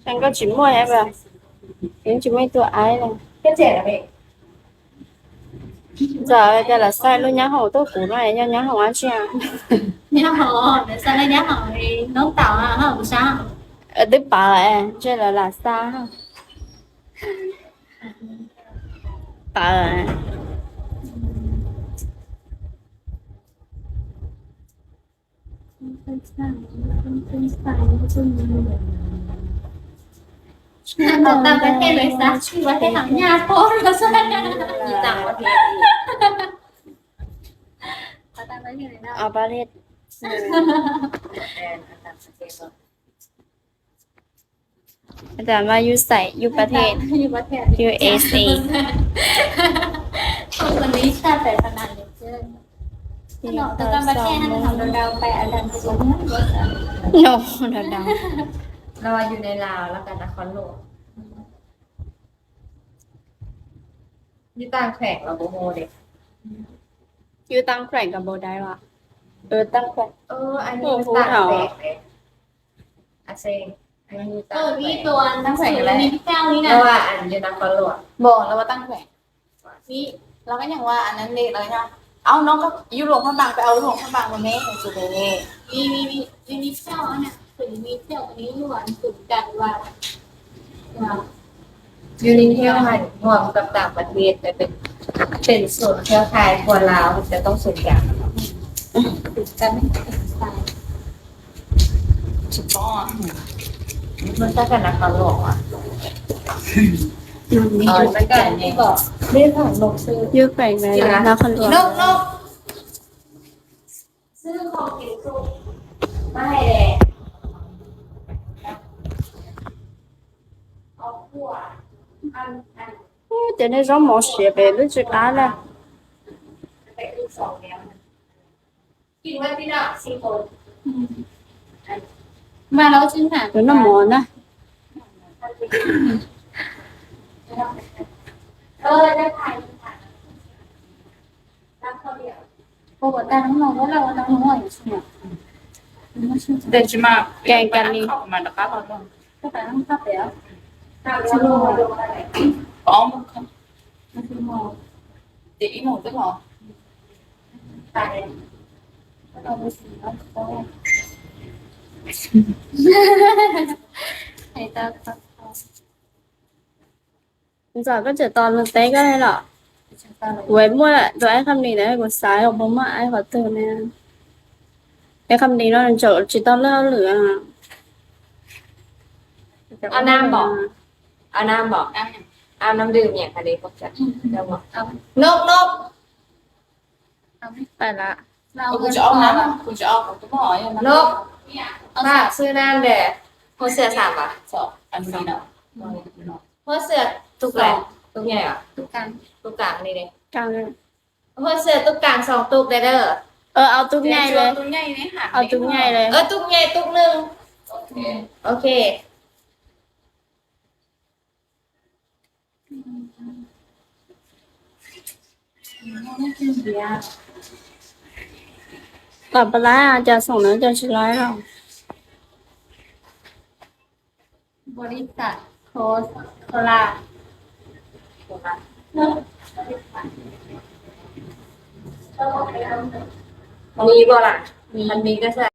Anh có 90 em à? Đến 90 tuổi ai này? Cái trẻ là mẹ. Giờ đây là sai luôn nhá hổ tôi cũ này nha nhá hổ ăn chè. Nhá hồ, để sao đây nhá hồ thì nấu tàu à, hả? Sao? Ở đây bà à, đây là xa ha. Bà à. Ở tao cái tên lấy giá trị và cái thằng nhà cô nó sao gì tặng mà thì ở tao nói như này đâu À bà liệt. Bây giờ mà you say you ประเทศ như có thể USA. không cần lý sao phải phần nào được chứ nó tao tao bắt khen thằng đầu đầuไปอันดับสูง No, no, no. เราอยู่ในลาวแล้วกันนครหลวงอยู่ต่างแขวงเราโบโมเด็ก You tăng khỏe cả bồ đài ạ. Tăng khỏe. อันนี้มันต่างแขวงเลยอาเซงอันนี้ต่างแขวง นี่ตัวตั้งแขวงอะไรนี่พี่แก้วนี่ เพ นะ ราะว่าอันอยู่นครหลวง บอกแล้วว่าตั้งแขวงนี่เราก็อย่างว่าอันนั้นเด็กเลยนะเอาน้องก็ยุโรปพระบางไปเอาหลวงพระบางมาแม่ของสุดเลยมีพี่แก้วเนี่ยถึงมีเที่ยวอันนี้ล้วนสุดกันว่า ยูนิเที่ยวหันรวมกับต่างประเทศจะเป็นส่วนย์เครือข่ายทัวร์ลาวจะต้องส่วนกลาง สุดกันไม่ถึงสาย Chỉ có. มันก็กันนครหลวงอ่ะ Mình มันก็ที่บอกเรื่องของนกซื้อ You khỏe này là nó không น được. กซื้อของกินสุกไม่ให้แดกเอาขั่วอัน Cho nên giống một xịa về với chuyện á là ไปดูสองแล้วกินไว้ที่น่ะสี่คน มาแล้วชิ้นหา tụi nó mòn á. ได้ถ่ายตั้งข้าวเดียว โอ้โหแต่น้องๆว่าเราน้องๆอยู่ใช่ไหม Dejima Kayak kali. mana kapan bang? ก็ไปนั่งข้าวเตี๋ยว ตั้งชื่อมาดูอะไร Có một không? มาซื้อหม้อ Để ý một cái mỏ. ตาย เราไปซื้อแล้วก็ให้ตาครับ Giờ có chỉ toàn là té cái này là ฉันตาเลย với mua lại rồi ai không đi đấy của sái hoặc bố mà ai có từ nè. Cái không đi nó là chỗ chỉ tao leo lửa à. เอาน้ำบอกเอาน้ำบอกเอาน้ำดื่มอย่างคะเด็กพวกจะจะบอก เอา นก เอาไม่ Phải là เรา Cô cho ông lắm, cô cho ông cái mỏ ấy นกป้าซื้อน้ำเด้หัวเสือสามอ่ะ sợ ăn gì nào. หัวเสือตุกแหละตุกใหญ่อ่ะ ทุกการ ตุกกลางนี่เด้ càng หัวเสือตุกกลางสองตุกได้เด้อ áo túc nhai lên. Tôi nhây đấy hả? Áo túc nhai lên. ตุกใหญ่ตุกหนึ่ง Ok. โอเค ไม่กินเบียร์ Bà bà lái à, chờ xong nữa cho chị lái rồi. บริษัทโคลา มีบ่ล่ะมันมีก็ใช่